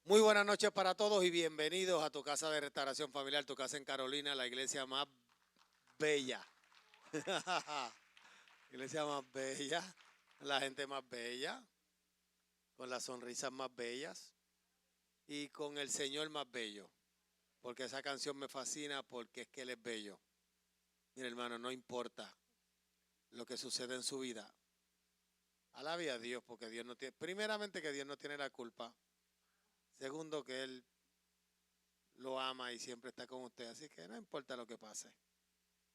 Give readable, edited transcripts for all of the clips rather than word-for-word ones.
Muy buenas noches para todos y bienvenidos a tu casa de restauración familiar, tu casa en Carolina, la iglesia más bella. Iglesia más bella, la gente más bella, con las sonrisas más bellas y con el Señor más bello. Porque esa canción me fascina porque es que Él es bello. Mira, hermano, no importa lo que sucede en su vida. Alabe a Dios porque Dios no tiene, primeramente que Dios no tiene la culpa. Segundo que Él lo ama y siempre está con usted. Así que no importa lo que pase.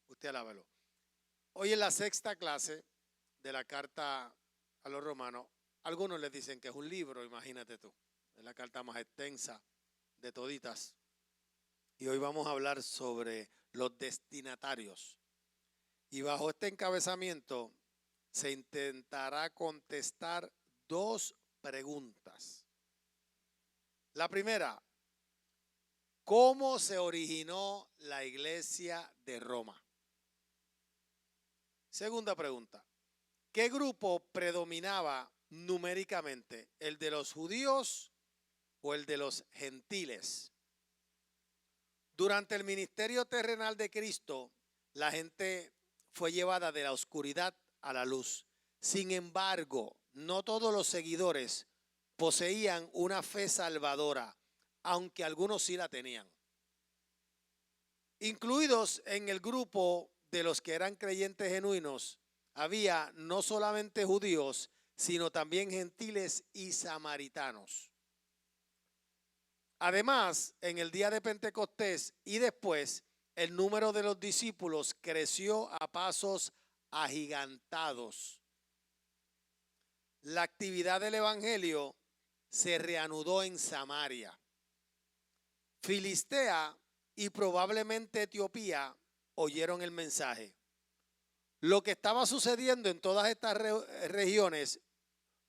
Usted alábelo. Hoy en la sexta clase de la carta a los romanos, algunos les dicen que es un libro, imagínate tú. Es la carta más extensa de toditas. Y hoy vamos a hablar sobre los destinatarios. Y bajo este encabezamiento se intentará contestar dos preguntas. La primera, ¿cómo se originó la iglesia de Roma? Segunda pregunta, ¿qué grupo predominaba numéricamente? ¿El de los judíos o el de los gentiles? Durante el ministerio terrenal de Cristo, la gente fue llevada de la oscuridad a la luz. Sin embargo, no todos los seguidores poseían una fe salvadora, aunque algunos sí la tenían. Incluidos en el grupo de los que eran creyentes genuinos, había no solamente judíos, sino también gentiles y samaritanos. Además, en el día de Pentecostés y después, el número de los discípulos creció a pasos agigantados. La actividad del evangelio se reanudó en Samaria. Filistea y probablemente Etiopía oyeron el mensaje. Lo que estaba sucediendo en todas estas regiones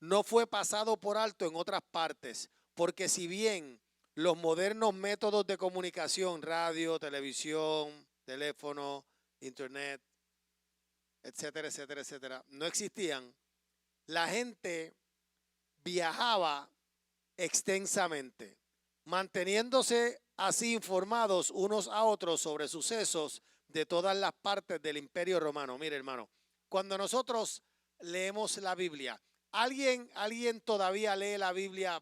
no fue pasado por alto en otras partes, porque si bien los modernos métodos de comunicación, radio, televisión, teléfono, internet, etcétera, etcétera, etcétera, no existían, la gente viajaba extensamente, manteniéndose así informados unos a otros sobre sucesos de todas las partes del Imperio Romano. Mire, hermano, cuando nosotros leemos la Biblia, ¿alguien todavía lee la Biblia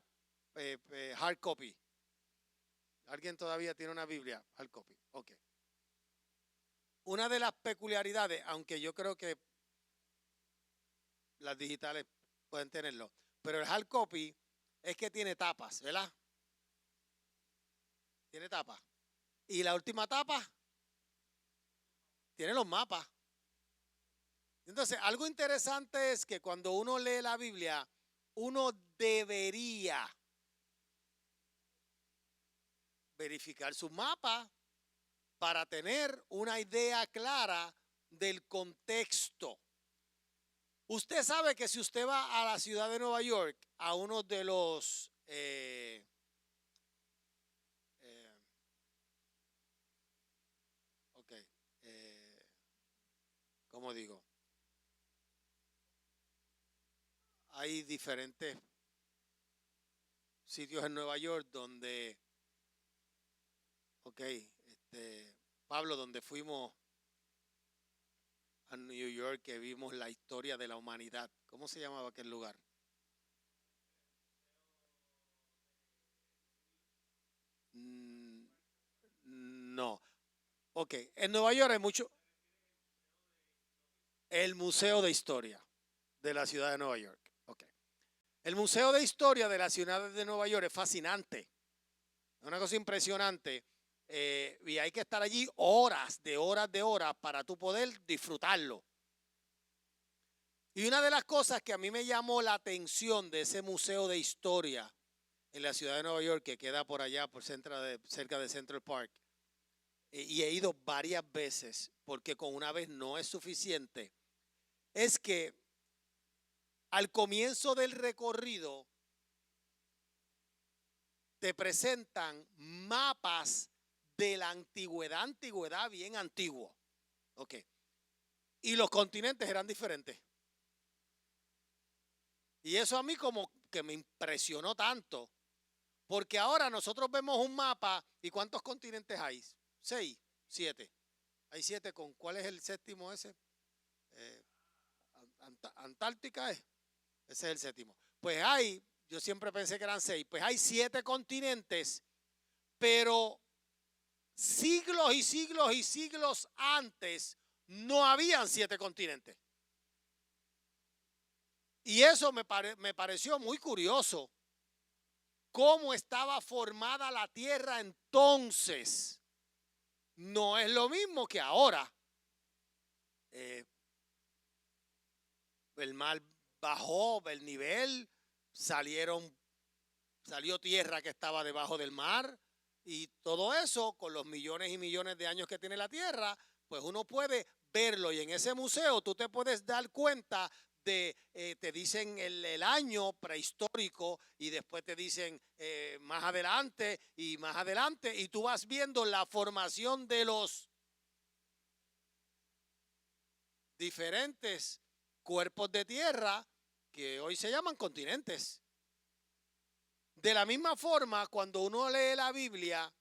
hard copy? ¿Alguien todavía tiene una Biblia hard copy? Ok. Una de las peculiaridades, aunque yo creo que las digitales pueden tenerlo, pero el hard copy es que tiene tapas, ¿verdad? Tiene tapas. Y la última tapa tiene los mapas. Entonces, algo interesante es que cuando uno lee la Biblia, uno debería verificar sus mapas para tener una idea clara del contexto. Usted sabe que si usted va a la ciudad de Nueva York, a uno de los ¿cómo digo? Hay diferentes sitios en Nueva York donde, Pablo, donde fuimos a New York, que vimos la historia de la humanidad. ¿Cómo se llamaba aquel lugar? No. Ok, en Nueva York hay mucho. El Museo de Historia de la ciudad de Nueva York. Ok. El Museo de Historia de la ciudad de Nueva York es fascinante. Es una cosa impresionante. Y hay que estar allí horas de horas de horas para tú poder disfrutarlo. Y una de las cosas que a mí me llamó la atención de ese Museo de Historia en la ciudad de Nueva York, que queda por allá, cerca de Central Park, y he ido varias veces, porque con una vez no es suficiente, es que al comienzo del recorrido te presentan mapas de la antigüedad bien antiguo. Ok. Y los continentes eran diferentes. Y eso a mí como que me impresionó tanto, Porque ahora nosotros vemos un mapa y ¿cuántos continentes hay? 6, 7. Hay 7 con, ¿cuál es el séptimo ese? Antártica es. Ese es el séptimo. Pues hay, yo siempre pensé que eran 6, pues hay 7 continentes, pero siglos y siglos y siglos antes no habían 7 continentes. Y eso me pareció muy curioso, cómo estaba formada la tierra entonces. No es lo mismo que ahora. El mar bajó el nivel, salió tierra que estaba debajo del mar, y todo eso con los millones y millones de años que tiene la tierra, pues uno puede verlo, y en ese museo tú te puedes dar cuenta de, te dicen el año prehistórico, y después te dicen más adelante, y tú vas viendo la formación de los diferentes cuerpos de tierra que hoy se llaman continentes. De la misma forma, cuando uno lee la Biblia,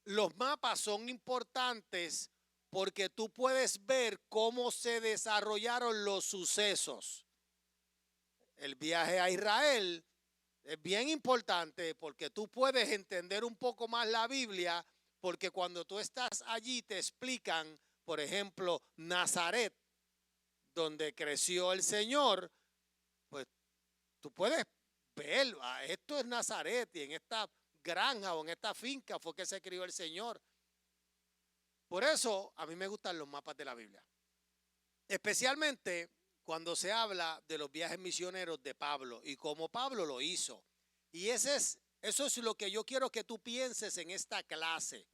los mapas son importantes porque tú puedes ver cómo se desarrollaron los sucesos. El viaje a Israel es bien importante porque tú puedes entender un poco más la Biblia, porque cuando tú estás allí te explican, por ejemplo, Nazaret, donde creció el Señor, pues tú puedes ver, esto es Nazaret, y en esta granja o en esta finca fue que se crió el Señor. Por eso a mí me gustan los mapas de la Biblia, especialmente cuando se habla de los viajes misioneros de Pablo y cómo Pablo lo hizo. Y eso es lo que yo quiero que tú pienses en esta clase,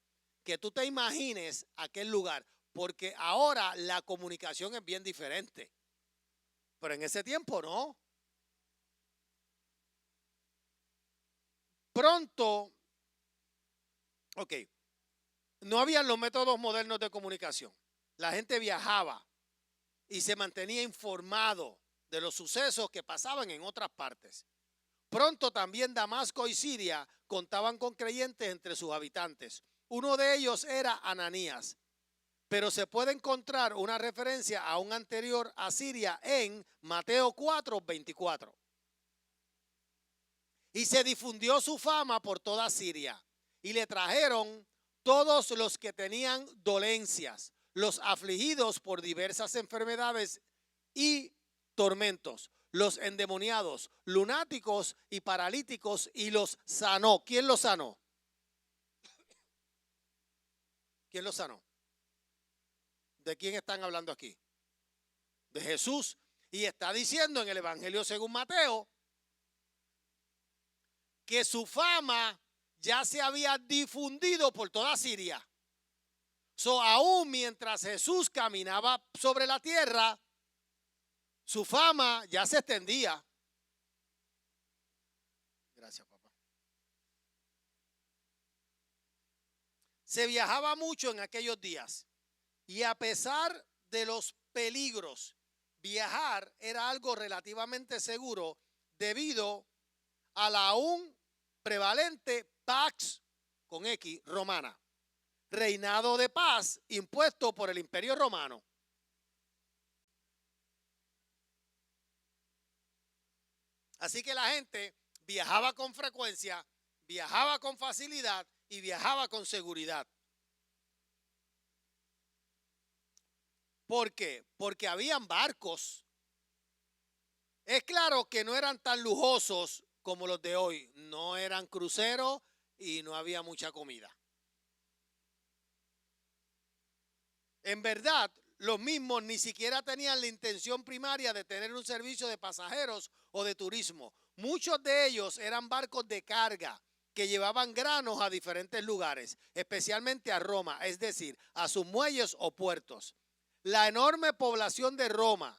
que tú te imagines aquel lugar, porque ahora la comunicación es bien diferente, pero en ese tiempo no. Pronto, ok, no habían los métodos modernos de comunicación. La gente viajaba y se mantenía informado de los sucesos que pasaban en otras partes. Pronto también Damasco y Siria contaban con creyentes entre sus habitantes. Uno de ellos era Ananías, pero se puede encontrar una referencia a un anterior a Siria en Mateo 4:24. Y se difundió su fama por toda Siria, y le trajeron todos los que tenían dolencias, los afligidos por diversas enfermedades y tormentos, los endemoniados, lunáticos y paralíticos, y los sanó. ¿Quién los sanó? ¿Quién los sanó? ¿De quién están hablando aquí? De Jesús. Y está diciendo en el Evangelio según Mateo que su fama ya se había difundido por toda Siria. Aún mientras Jesús caminaba sobre la tierra, su fama ya se extendía. Gracias, papá. Se viajaba mucho en aquellos días, y a pesar de los peligros, viajar era algo relativamente seguro debido a la aún prevalente Pax con X romana, reinado de paz impuesto por el Imperio Romano. Así que la gente viajaba con frecuencia, viajaba con facilidad y viajaba con seguridad. ¿Por qué? Porque habían barcos. Es claro que no eran tan lujosos como los de hoy. No eran cruceros y no había mucha comida. En verdad, los mismos ni siquiera tenían la intención primaria de tener un servicio de pasajeros o de turismo. Muchos de ellos eran barcos de carga que llevaban granos a diferentes lugares, especialmente a Roma, es decir, a sus muelles o puertos. La enorme población de Roma,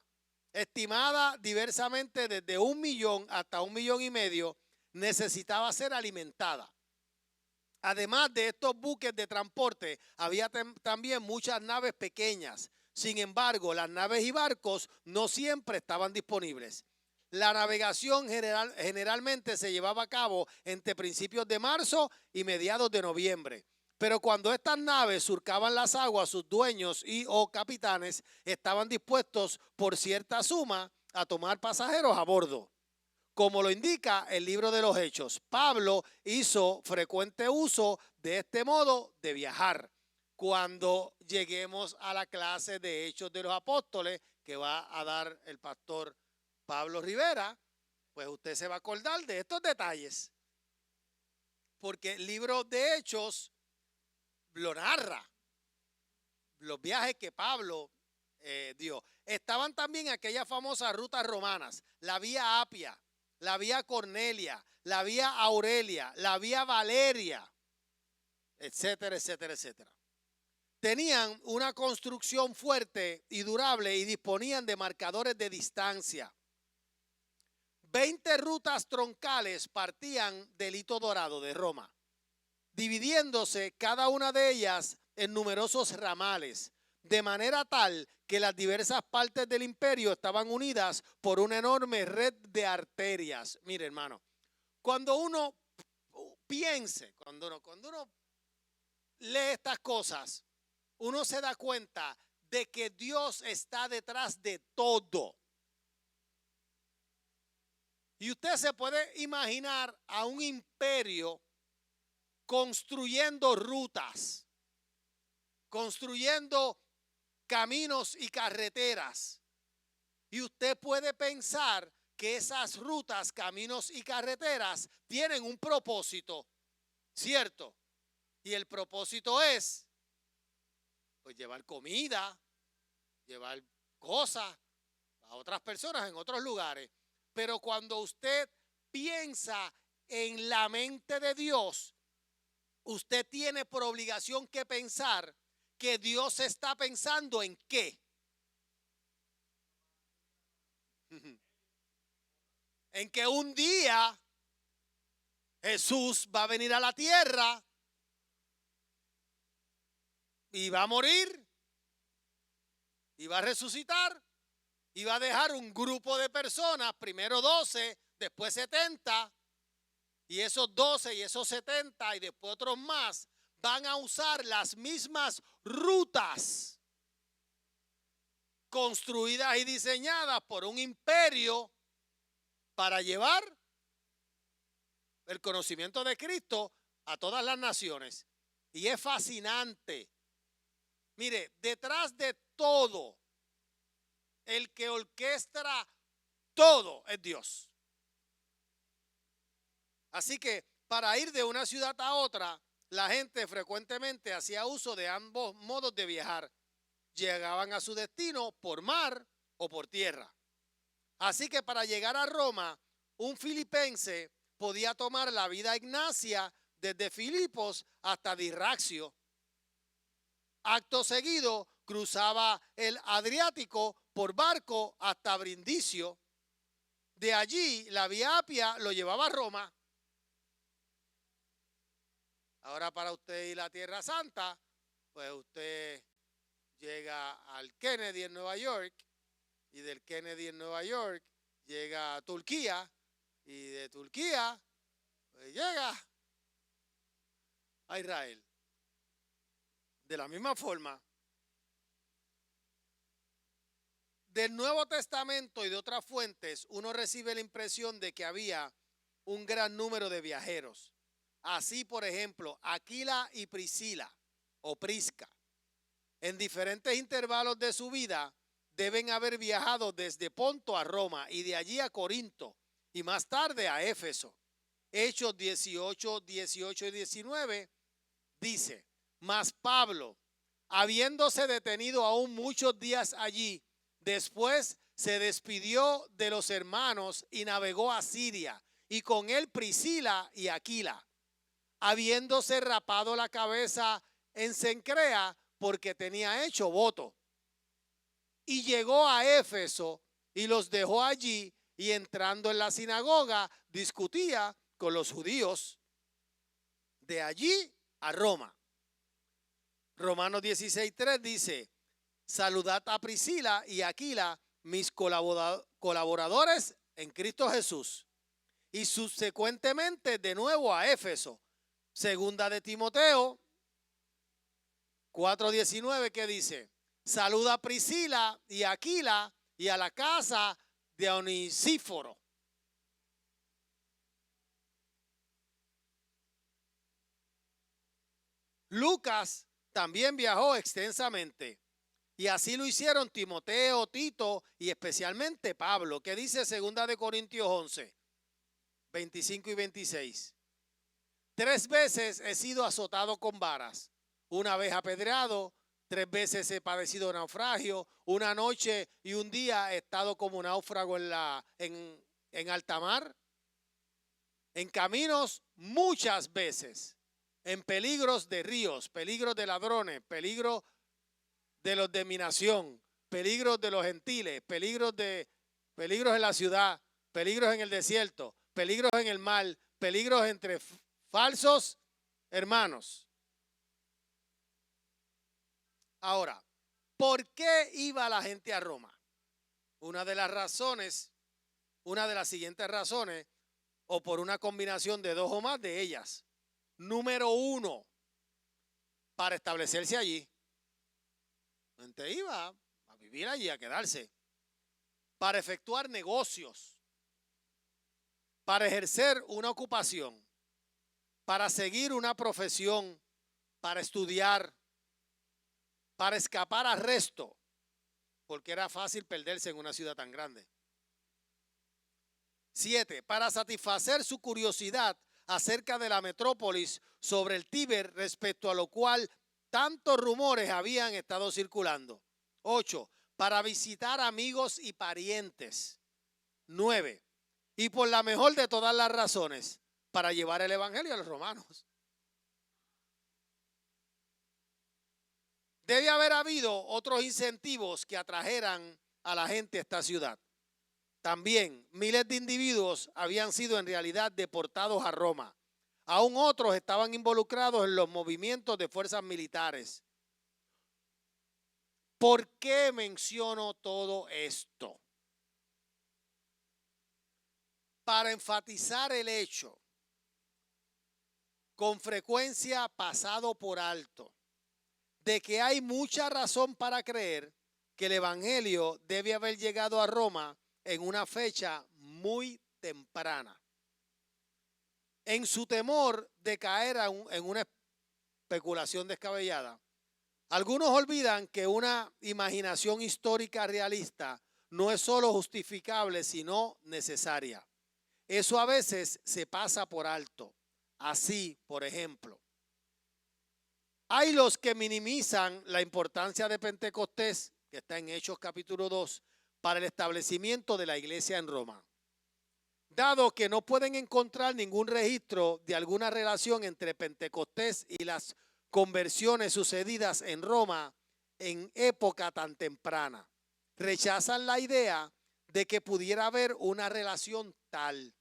estimada diversamente desde 1 millón hasta 1,5 millones, necesitaba ser alimentada. Además de estos buques de transporte, había también muchas naves pequeñas. Sin embargo, las naves y barcos no siempre estaban disponibles. La navegación generalmente se llevaba a cabo entre principios de marzo y mediados de noviembre. Pero cuando estas naves surcaban las aguas, sus dueños y o capitanes estaban dispuestos por cierta suma a tomar pasajeros a bordo. Como lo indica el libro de los Hechos, Pablo hizo frecuente uso de este modo de viajar. Cuando lleguemos a la clase de Hechos de los Apóstoles que va a dar el pastor Pablo Rivera, pues usted se va a acordar de estos detalles. Porque el libro de Hechos lo narra, los viajes que Pablo dio. Estaban también aquellas famosas rutas romanas, la vía Apia, la vía Cornelia, la vía Aurelia, la vía Valeria, etcétera, etcétera, etcétera. Tenían una construcción fuerte y durable y disponían de marcadores de distancia. 20 rutas troncales partían del Hito Dorado de Roma, dividiéndose cada una de ellas en numerosos ramales, de manera tal que las diversas partes del imperio estaban unidas por una enorme red de arterias. Mire, hermano, cuando uno piense, cuando uno lee estas cosas, uno se da cuenta de que Dios está detrás de todo. Y usted se puede imaginar a un imperio construyendo rutas, construyendo caminos y carreteras. Y usted puede pensar que esas rutas, caminos y carreteras tienen un propósito, ¿cierto? Y el propósito es pues llevar comida, llevar cosas a otras personas en otros lugares. Pero cuando usted piensa en la mente de Dios, usted tiene por obligación que pensar que Dios está pensando en qué. En que un día Jesús va a venir a la tierra y va a morir y va a resucitar y va a dejar un grupo de personas, primero 12, después 70, y esos 12 y esos 70 y después otros más van a usar las mismas rutas construidas y diseñadas por un imperio para llevar el conocimiento de Cristo a todas las naciones. Y es fascinante. Mire, detrás de todo, el que orquestra todo es Dios. Así que para ir de una ciudad a otra, la gente frecuentemente hacía uso de ambos modos de viajar. Llegaban a su destino por mar o por tierra. Así que para llegar a Roma, un filipense podía tomar la vía Ignacia desde Filipos hasta Dirraxio. Acto seguido, cruzaba el Adriático por barco hasta Brindisio. De allí, la vía Apia lo llevaba a Roma. Ahora para usted ir a Tierra Santa, pues usted llega al Kennedy en Nueva York, y del Kennedy en Nueva York llega a Turquía, y de Turquía pues llega a Israel. De la misma forma, del Nuevo Testamento y de otras fuentes, uno recibe la impresión de que había un gran número de viajeros. Así, por ejemplo, Aquila y Priscila, o Prisca, en diferentes intervalos de su vida, deben haber viajado desde Ponto a Roma y de allí a Corinto y más tarde a Éfeso. Hechos 18, 18 y 19 dice: mas Pablo, habiéndose detenido aún muchos días allí, después se despidió de los hermanos y navegó a Siria, y con él Priscila y Aquila, habiéndose rapado la cabeza en Cencrea porque tenía hecho voto. Y llegó a Éfeso y los dejó allí, y entrando en la sinagoga discutía con los judíos. De allí a Roma. Romanos 16:3 dice: saludad a Priscila y Aquila, mis colaboradores en Cristo Jesús. Y subsecuentemente de nuevo a Éfeso. Segunda de Timoteo 4:19, que dice: saluda a Priscila y a Aquila y a la casa de Onesíforo. Lucas también viajó extensamente, y así lo hicieron Timoteo, Tito y especialmente Pablo, que dice segunda de Corintios 11, 25 y 26. 3 veces he sido azotado con varas, una vez apedreado, 3 veces he padecido naufragio, una noche y un día he estado como náufrago en alta mar, en caminos muchas veces, en peligros de ríos, peligros de ladrones, peligros de los de mi nación, peligros de los gentiles, peligros en la ciudad, peligros en el desierto, peligros en el mar, peligros entre falsos hermanos. Ahora, ¿por qué iba la gente a Roma? Una de las siguientes razones, o por una combinación de 2 o más de ellas. Número 1, para establecerse allí. La gente iba a vivir allí, a quedarse. Para efectuar negocios. Para ejercer una ocupación. Para seguir una profesión. Para estudiar. Para escapar arresto. Porque era fácil perderse en una ciudad tan grande. 7, para satisfacer su curiosidad acerca de la metrópolis sobre el Tíber, respecto a lo cual tantos rumores habían estado circulando. 8, para visitar amigos y parientes. 9, y por la mejor de todas las razones, para llevar el evangelio a los romanos. Debe haber habido otros incentivos que atrajeran a la gente a esta ciudad. También miles de individuos habían sido en realidad deportados a Roma. Aún otros estaban involucrados en los movimientos de fuerzas militares. ¿Por qué menciono todo esto? Para enfatizar el hecho, con frecuencia pasado por alto, de que hay mucha razón para creer que el evangelio debe haber llegado a Roma en una fecha muy temprana. En su temor de caer en una especulación descabellada, algunos olvidan que una imaginación histórica realista no es solo justificable, sino necesaria. Eso a veces se pasa por alto. Así, por ejemplo, hay los que minimizan la importancia de Pentecostés, que está en Hechos capítulo 2, para el establecimiento de la iglesia en Roma. Dado que no pueden encontrar ningún registro de alguna relación entre Pentecostés y las conversiones sucedidas en Roma en época tan temprana, rechazan la idea de que pudiera haber una relación tal.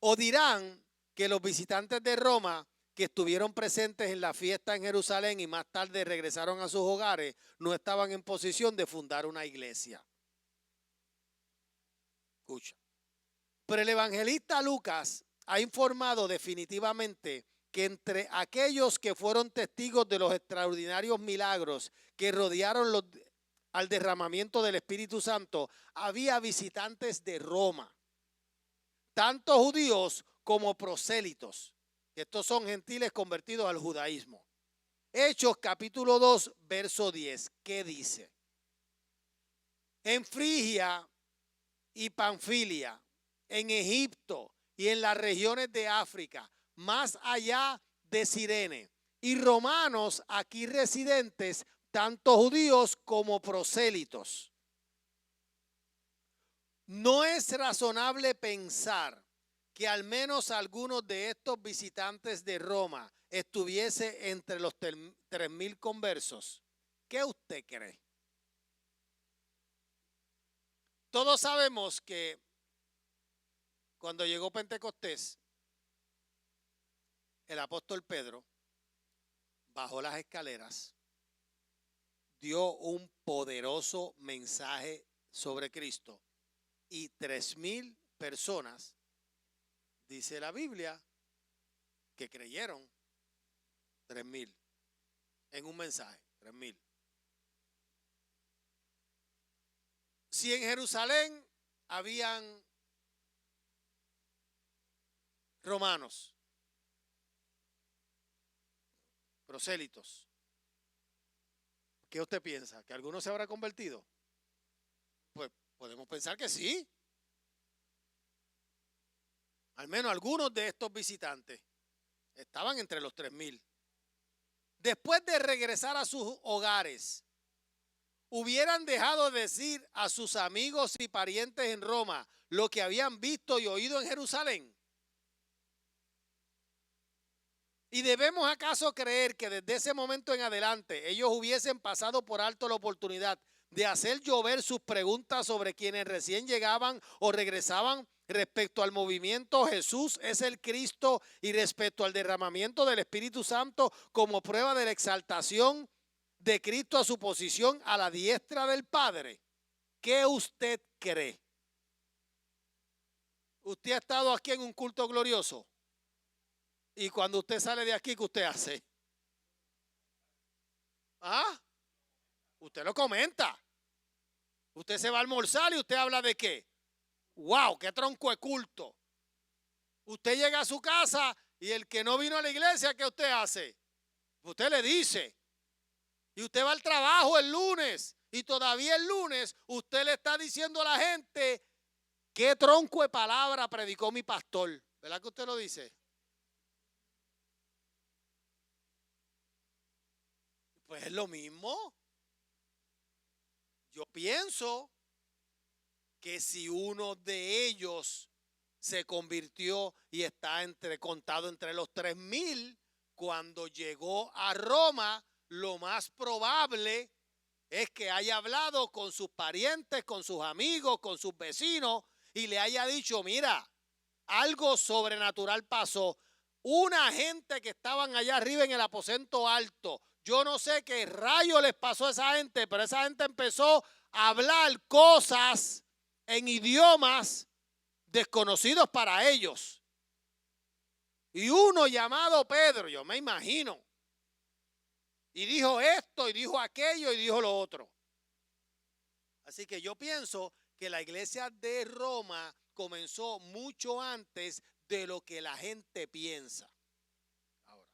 O dirán que los visitantes de Roma que estuvieron presentes en la fiesta en Jerusalén y más tarde regresaron a sus hogares, no estaban en posición de fundar una iglesia. Escucha. Pero el evangelista Lucas ha informado definitivamente que entre aquellos que fueron testigos de los extraordinarios milagros que rodearon al derramamiento del Espíritu Santo, había visitantes de Roma, tanto judíos como prosélitos. Estos son gentiles convertidos al judaísmo. Hechos capítulo 2, verso 10, ¿qué dice? En Frigia y Panfilia, en Egipto y en las regiones de África, más allá de Cirene, y romanos aquí residentes, tanto judíos como prosélitos. No es razonable pensar que al menos algunos de estos visitantes de Roma estuviese entre los 3,000 conversos. ¿Qué usted cree? Todos sabemos que cuando llegó Pentecostés, el apóstol Pedro bajó las escaleras, dio un poderoso mensaje sobre Cristo y 3,000 personas, dice la Biblia, que creyeron. 3,000 en un mensaje, 3,000. Si en Jerusalén habían romanos, prosélitos, ¿qué usted piensa? ¿Que alguno se habrá convertido? Pues podemos pensar que sí. Al menos algunos de estos visitantes estaban entre los 3,000. Después de regresar a sus hogares, hubieran dejado de decir a sus amigos y parientes en Roma lo que habían visto y oído en Jerusalén. ¿Y debemos acaso creer que desde ese momento en adelante ellos hubiesen pasado por alto la oportunidad de hacer llover sus preguntas sobre quienes recién llegaban o regresaban respecto al movimiento Jesús es el Cristo y respecto al derramamiento del Espíritu Santo como prueba de la exaltación de Cristo a su posición a la diestra del Padre? ¿Qué usted cree? ¿Usted ha estado aquí en un culto glorioso? Y cuando usted sale de aquí, ¿qué usted hace? ¿Ah? Usted lo comenta. Usted se va a almorzar y usted habla de qué. ¡Wow! ¡Qué tronco de culto! Usted llega a su casa y el que no vino a la iglesia, ¿qué usted hace? Usted le dice. Y usted va al trabajo el lunes y todavía el lunes usted le está diciendo a la gente qué tronco de palabra predicó mi pastor. ¿Verdad que usted lo dice? Pues es lo mismo. Yo pienso que si uno de ellos se convirtió y está contado entre los 3,000, cuando llegó a Roma, lo más probable es que haya hablado con sus parientes, con sus amigos, con sus vecinos y le haya dicho, mira, algo sobrenatural pasó. Una gente que estaban allá arriba en el aposento alto, yo no sé qué rayo les pasó a esa gente, pero esa gente empezó a hablar cosas en idiomas desconocidos para ellos. Y uno llamado Pedro, yo me imagino, y dijo esto, y dijo aquello, y dijo lo otro. Así que yo pienso que la iglesia de Roma comenzó mucho antes de lo que la gente piensa. Ahora,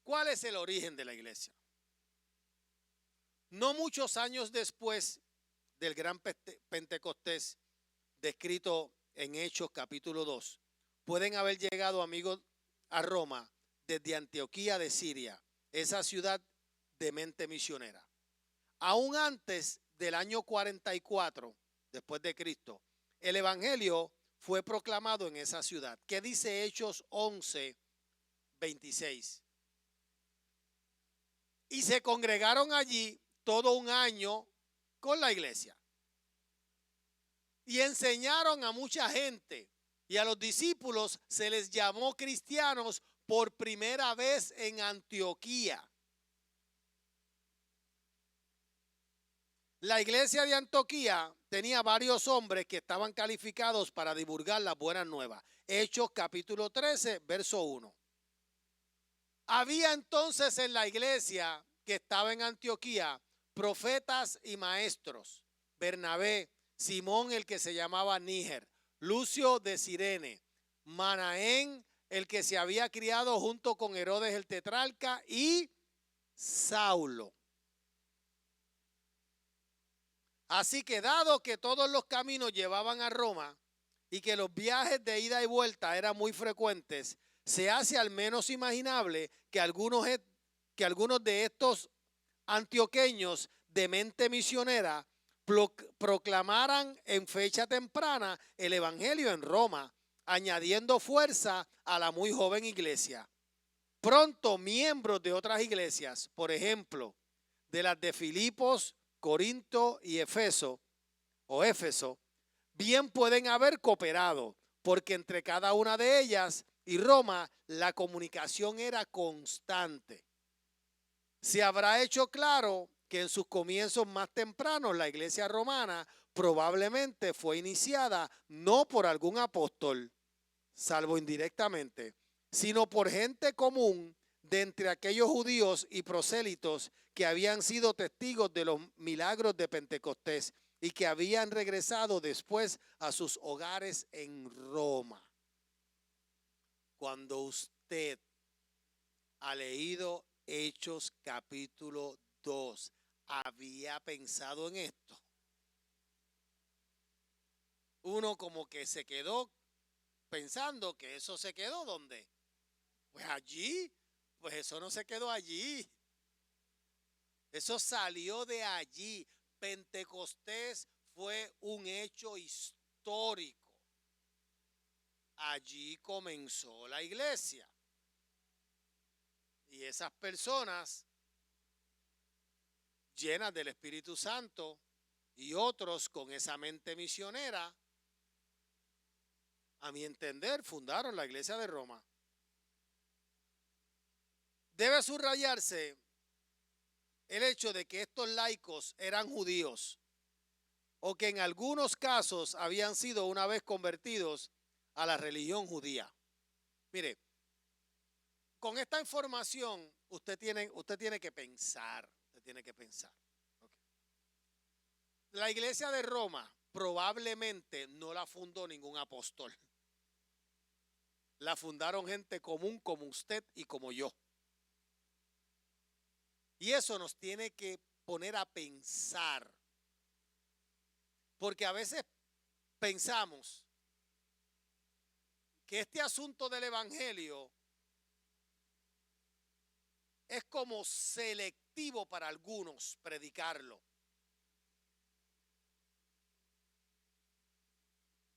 ¿cuál es el origen de la iglesia? No muchos años después del gran Pentecostés, descrito en Hechos capítulo 2, pueden haber llegado amigos a Roma desde Antioquía de Siria, esa ciudad de mente misionera. Aún antes del año 44 después de Cristo, el evangelio fue proclamado en esa ciudad. ¿Qué dice Hechos 11, 26? Y se congregaron allí todo un año con la iglesia. Y enseñaron a mucha gente. Y a los discípulos se les llamó cristianos por primera vez en Antioquía. La iglesia de Antioquía tenía varios hombres que estaban calificados para divulgar las buenas nuevas. Hechos capítulo 13, verso 1. Había entonces en la iglesia que estaba en Antioquía profetas y maestros: Bernabé, Simón el que se llamaba Níger, Lucio de Cirene, Manaén el que se había criado junto con Herodes el tetrarca y Saulo. Así que dado que todos los caminos llevaban a Roma y que los viajes de ida y vuelta eran muy frecuentes, se hace al menos imaginable que algunos de estos antioqueños de mente misionera proclamaran en fecha temprana el evangelio en Roma, añadiendo fuerza a la muy joven iglesia. Pronto miembros de otras iglesias, por ejemplo, de las de Filipos, Corinto y Éfeso, bien pueden haber cooperado, porque entre cada una de ellas y Roma la comunicación era constante. Se habrá hecho claro que en sus comienzos más tempranos la iglesia romana probablemente fue iniciada no por algún apóstol, salvo indirectamente, sino por gente común de entre aquellos judíos y prosélitos que habían sido testigos de los milagros de Pentecostés y que habían regresado después a sus hogares en Roma. Cuando usted ha leído Hechos capítulo 2, ¿había pensado en esto? Uno como que se quedó pensando que eso se quedó ¿dónde? Pues allí, pues eso no se quedó allí. Eso salió de allí. Pentecostés fue un hecho histórico. Allí comenzó la iglesia. Y esas personas llenas del Espíritu Santo y otros con esa mente misionera, a mi entender, fundaron la iglesia de Roma. Debe subrayarse el hecho de que estos laicos eran judíos o que en algunos casos habían sido una vez convertidos a la religión judía. Mire, con esta información usted tiene que pensar, Okay. La iglesia de Roma probablemente no la fundó ningún apóstol. La fundaron gente común como usted y como yo. Y eso nos tiene que poner a pensar. Porque a veces pensamos que este asunto del evangelio es como selectivo para algunos predicarlo.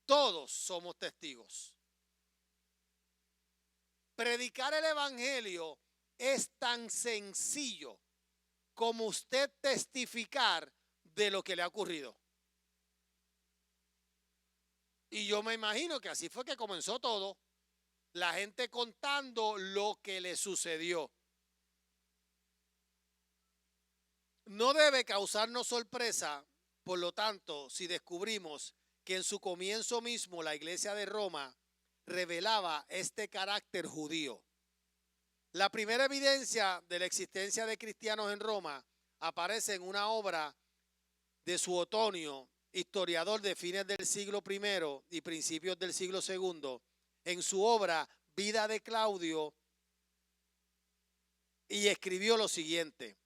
Todos somos testigos. Predicar el evangelio es tan sencillo como usted testificar de lo que le ha ocurrido. Y yo me imagino que así fue que comenzó todo. La gente contando lo que le sucedió. No debe causarnos sorpresa, por lo tanto, si descubrimos que en su comienzo mismo la iglesia de Roma revelaba este carácter judío. La primera evidencia de la existencia de cristianos en Roma aparece en una obra de Suetonio, historiador de fines del siglo I y principios del siglo II, en su obra Vida de Claudio, y escribió lo siguiente: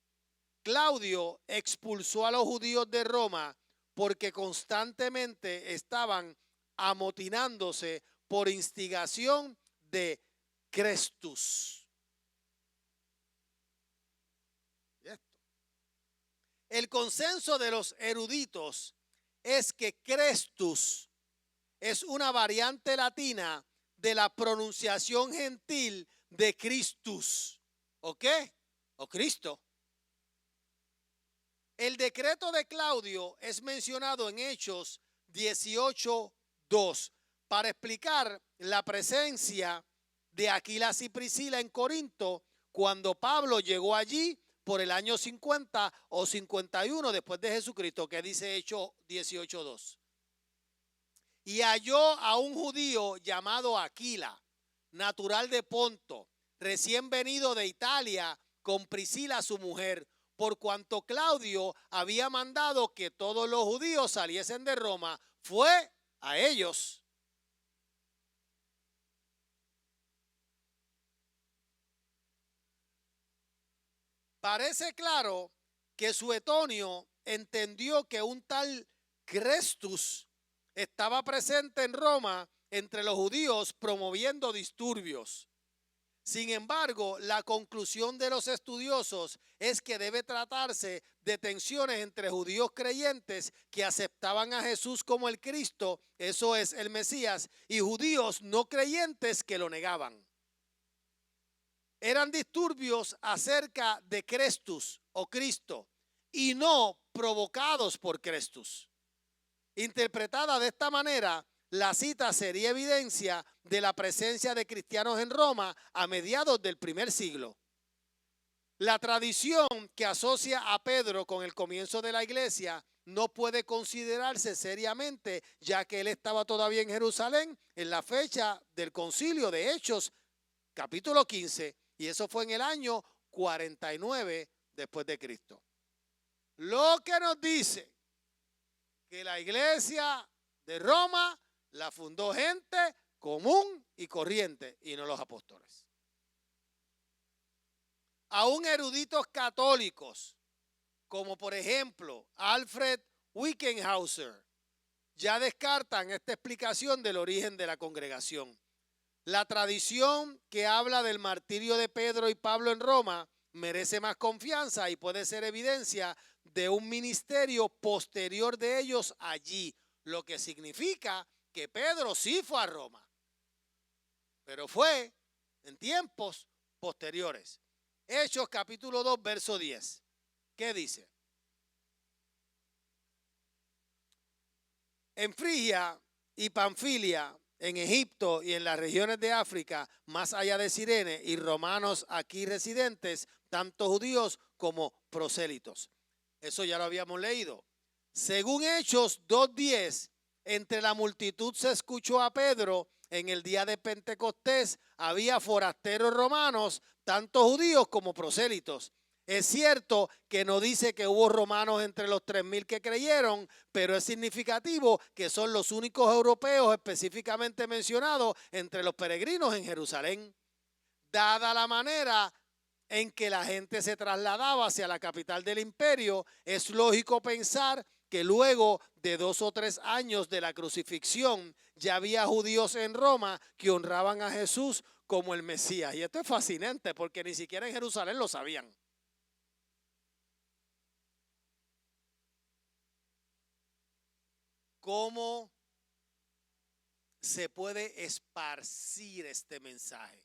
Claudio expulsó a los judíos de Roma porque constantemente estaban amotinándose por instigación de Crestus. El consenso de los eruditos es que Crestus es una variante latina de la pronunciación gentil de Christus. ¿O qué? O Cristo. El decreto de Claudio es mencionado en Hechos 18:2 para explicar la presencia de Aquilas y Priscila en Corinto cuando Pablo llegó allí por el año 50 o 51 después de Jesucristo, que dice Hechos 18:2. Y halló a un judío llamado Aquila, natural de Ponto, recién venido de Italia, con Priscila su mujer, por cuanto Claudio había mandado que todos los judíos saliesen de Roma, fue a ellos. Parece claro que Suetonio entendió que un tal Crestus estaba presente en Roma entre los judíos promoviendo disturbios. Sin embargo, la conclusión de los estudiosos es que debe tratarse de tensiones entre judíos creyentes que aceptaban a Jesús como el Cristo, eso es el Mesías, y judíos no creyentes que lo negaban. Eran disturbios acerca de Crestus o Cristo y no provocados por Crestus. Interpretada de esta manera, la cita sería evidencia de la presencia de cristianos en Roma a mediados del primer siglo. La tradición que asocia a Pedro con el comienzo de la iglesia no puede considerarse seriamente, ya que él estaba todavía en Jerusalén en la fecha del concilio de Hechos, capítulo 15, y eso fue en el año 49 después de Cristo. Lo que nos dice que la iglesia de Roma la fundó gente común y corriente y no los apóstoles. Aún eruditos católicos, como por ejemplo Alfred Wickenhauser, ya descartan esta explicación del origen de la congregación. La tradición que habla del martirio de Pedro y Pablo en Roma merece más confianza y puede ser evidencia de un ministerio posterior de ellos allí, lo que significa que Pedro sí fue a Roma, pero fue en tiempos posteriores. Hechos capítulo 2, verso 10. ¿Qué dice? En Frigia y Panfilia, en Egipto y en las regiones de África, más allá de Cirene, y romanos aquí residentes, tanto judíos como prosélitos. Eso ya lo habíamos leído. Según Hechos 2:10, entre la multitud se escuchó a Pedro en el día de Pentecostés. Había forasteros romanos, tanto judíos como prosélitos. Es cierto que no dice que hubo romanos entre los 3,000 que creyeron, pero es significativo que son los únicos europeos específicamente mencionados entre los peregrinos en Jerusalén. Dada la manera en que la gente se trasladaba hacia la capital del imperio, es lógico pensar que luego de 2 o 3 años de la crucifixión ya había judíos en Roma que honraban a Jesús como el Mesías. Y esto es fascinante porque ni siquiera en Jerusalén lo sabían. ¿Cómo se puede esparcir este mensaje?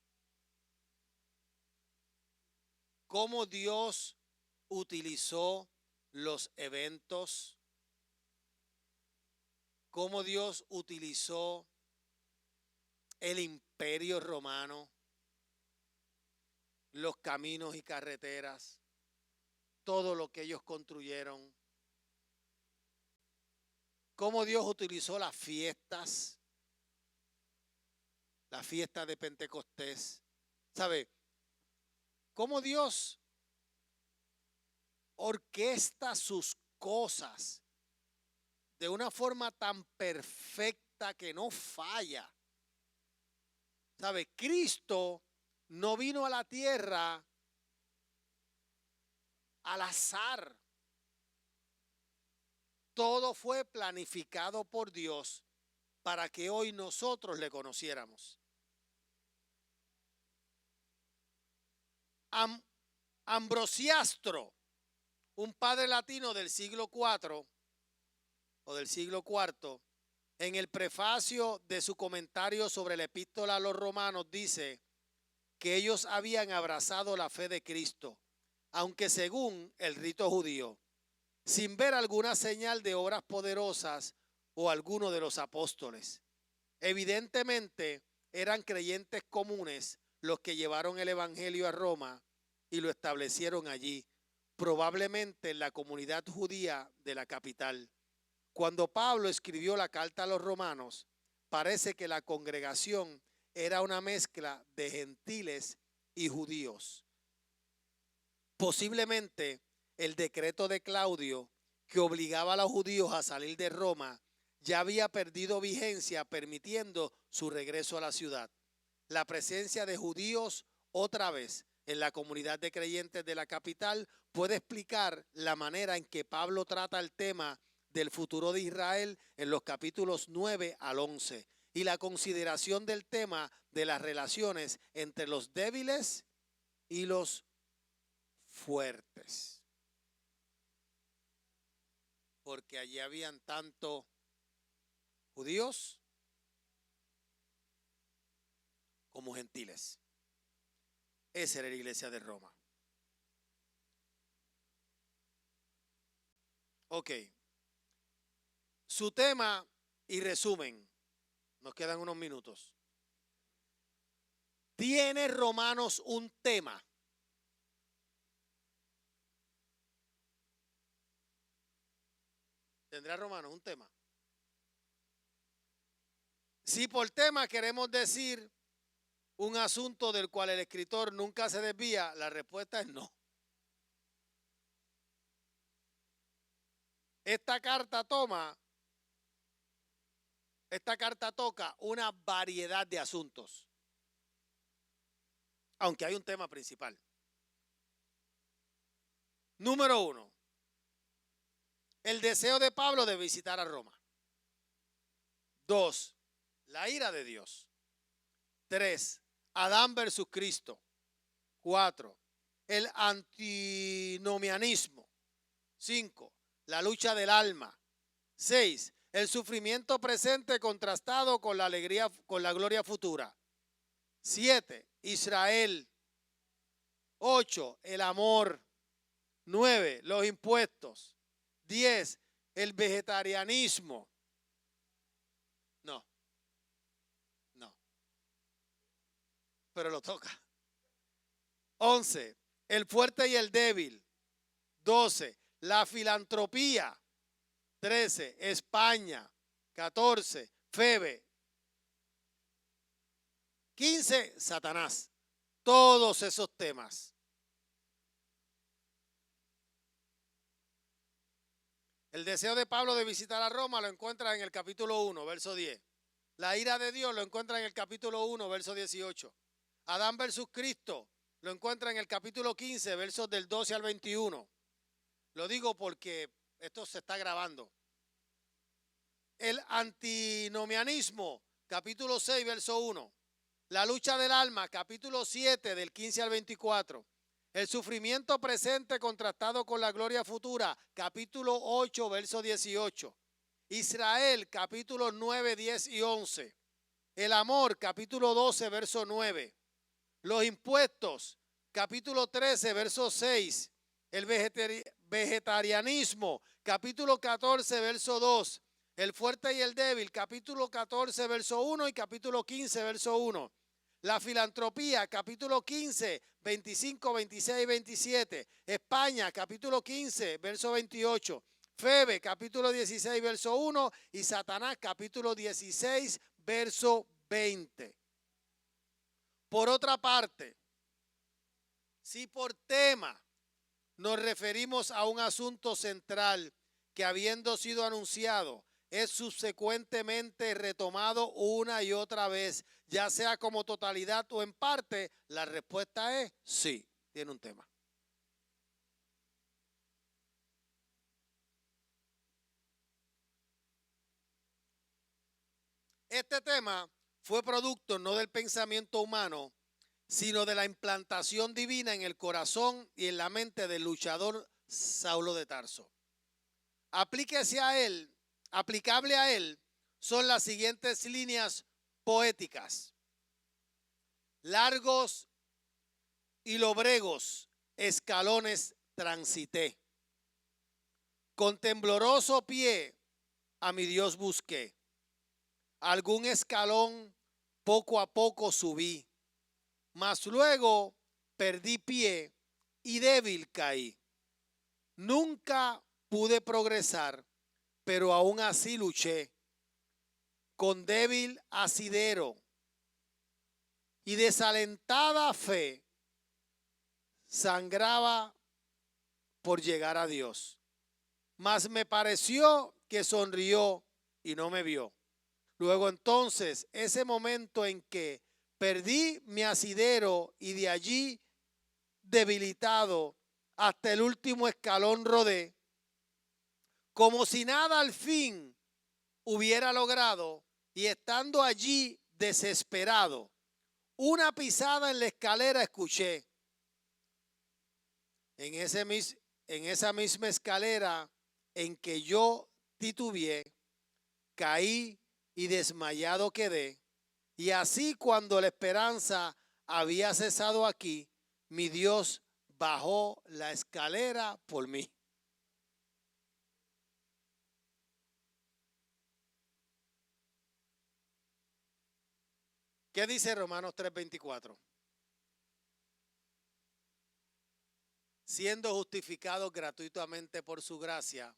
¿Cómo Dios utilizó los eventos? ¿Cómo Dios utilizó el imperio romano, los caminos y carreteras, todo lo que ellos construyeron? ¿Cómo Dios utilizó las fiestas de Pentecostés? ¿Sabe? ¿Cómo Dios orquesta sus cosas de una forma tan perfecta que no falla? ¿Sabe? Cristo no vino a la tierra al azar. Todo fue planificado por Dios para que hoy nosotros le conociéramos. Ambrosiastro, un padre latino del siglo IV o del siglo IV, en el prefacio de su comentario sobre la epístola a los romanos dice que ellos habían abrazado la fe de Cristo, aunque según el rito judío, sin ver alguna señal de obras poderosas o alguno de los apóstoles. Evidentemente eran creyentes comunes los que llevaron el evangelio a Roma y lo establecieron allí, probablemente en la comunidad judía de la capital. Cuando Pablo escribió la carta a los romanos, parece que la congregación era una mezcla de gentiles y judíos. Posiblemente el decreto de Claudio, que obligaba a los judíos a salir de Roma, ya había perdido vigencia, permitiendo su regreso a la ciudad. La presencia de judíos otra vez en la comunidad de creyentes de la capital puede explicar la manera en que Pablo trata el tema del futuro de Israel en los capítulos 9 al 11 y la consideración del tema de las relaciones entre los débiles y los fuertes. Porque allí habían tanto judíos como gentiles. Esa era la iglesia de Roma. Ok. Su tema y resumen. Nos quedan unos minutos. ¿Tiene Romanos un tema? ¿Tendrá Romanos un tema? Si por tema queremos decir un asunto del cual el escritor nunca se desvía, la respuesta es no. Esta carta toca una variedad de asuntos, aunque hay un tema principal. Número 1, el deseo de Pablo de visitar a Roma. 2, la ira de Dios. 3, Adán versus Cristo. 4, el antinomianismo. 5, la lucha del alma. 6, el sufrimiento presente contrastado con la alegría, con la gloria futura. 7, Israel. 8, el amor. 9, los impuestos. 10, el vegetarianismo. No, pero lo toca. 11, el fuerte y el débil. 12, la filantropía. 13, España. 14, Febe. 15, Satanás. Todos esos temas. El deseo de Pablo de visitar a Roma lo encuentra en el capítulo 1, verso 10. La ira de Dios lo encuentra en el capítulo 1, verso 18. Adán versus Cristo lo encuentra en el capítulo 15, versos del 12 al 21. Lo digo porque esto se está grabando. El antinomianismo, capítulo 6, verso 1. La lucha del alma, capítulo 7, del 15 al 24. El sufrimiento presente contrastado con la gloria futura, capítulo 8, verso 18. Israel, capítulo 9, 10 y 11. El amor, capítulo 12, verso 9. Los impuestos, capítulo 13, verso 6. El vegetarianismo, capítulo 14, verso 2. El fuerte y el débil, capítulo 14, verso 1 y capítulo 15, verso 1. La filantropía, capítulo 15, 25, 26 y 27. España, capítulo 15, verso 28. Febe, capítulo 16, verso 1. Y Satanás, capítulo 16, verso 20. Por otra parte, si por tema nos referimos a un asunto central que habiendo sido anunciado, es subsecuentemente retomado una y otra vez, ya sea como totalidad o en parte, la respuesta es sí, tiene un tema. Este tema fue producto no del pensamiento humano, sino de la implantación divina en el corazón y en la mente del luchador Saulo de Tarso. Aplicable a él son las siguientes líneas poéticas. Largos y lobregos escalones transité. Con tembloroso pie a mi Dios busqué. Algún escalón poco a poco subí, mas luego perdí pie y débil caí. Nunca pude progresar, pero aún así luché con débil asidero y desalentada fe. Sangraba por llegar a Dios, mas me pareció que sonrió y no me vio. Luego entonces, ese momento en que perdí mi asidero y de allí debilitado hasta el último escalón rodé, como si nada al fin hubiera logrado, y estando allí desesperado, una pisada en la escalera escuché. En esa misma escalera en que yo titubeé, caí y desmayado quedé. Y así cuando la esperanza había cesado aquí, mi Dios bajó la escalera por mí. ¿Qué dice Romanos 3:24? Siendo justificados gratuitamente por su gracia,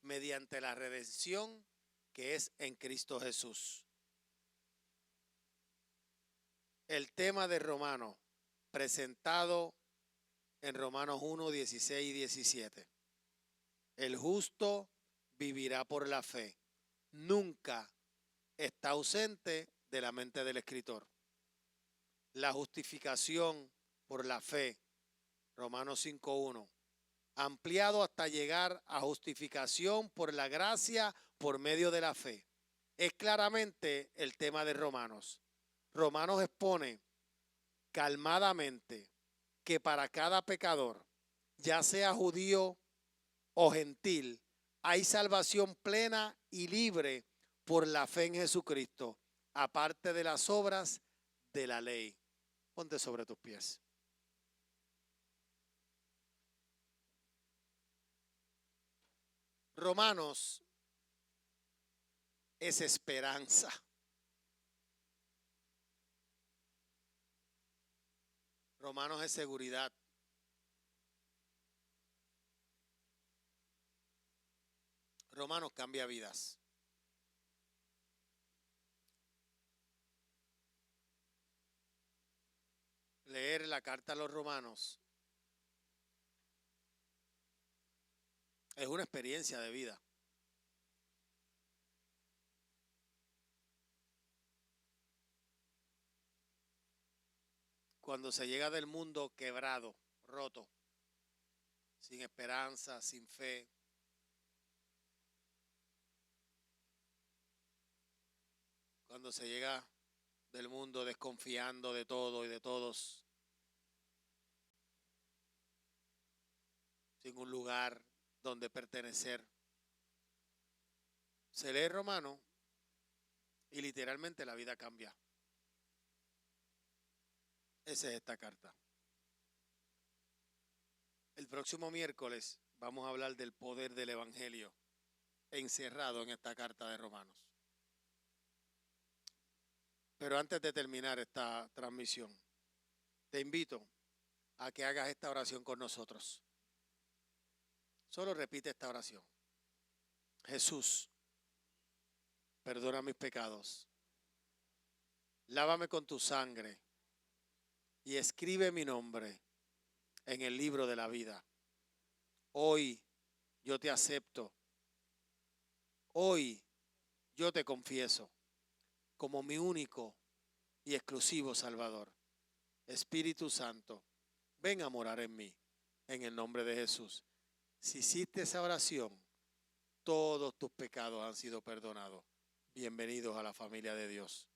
mediante la redención que es en Cristo Jesús. El tema de Romanos, presentado en Romanos 1, 16 y 17. El justo vivirá por la fe. Nunca está ausente de la mente del escritor. La justificación por la fe, Romanos 5:1, ampliado hasta llegar a justificación por la gracia por medio de la fe. Es claramente el tema de Romanos. Romanos expone calmadamente que para cada pecador, ya sea judío o gentil, hay salvación plena y libre por la fe en Jesucristo, aparte de las obras de la ley. Ponte sobre tus pies. Romanos es esperanza. Romanos es seguridad. Romanos cambia vidas. Leer la carta a los romanos es una experiencia de vida. Cuando se llega del mundo quebrado, roto, sin esperanza, sin fe, cuando se llega del mundo desconfiando de todo y de todos, sin un lugar donde pertenecer, se lee Romano y literalmente la vida cambia. Esa es esta carta. El próximo miércoles vamos a hablar del poder del evangelio encerrado en esta carta de Romanos. Pero antes de terminar esta transmisión, te invito a que hagas esta oración con nosotros. Solo repite esta oración. Jesús, perdona mis pecados. Lávame con tu sangre y escribe mi nombre en el libro de la vida. Hoy yo te acepto. Hoy yo te confieso como mi único y exclusivo Salvador. Espíritu Santo, ven a morar en mí, en el nombre de Jesús. Si hiciste esa oración, todos tus pecados han sido perdonados. Bienvenidos a la familia de Dios.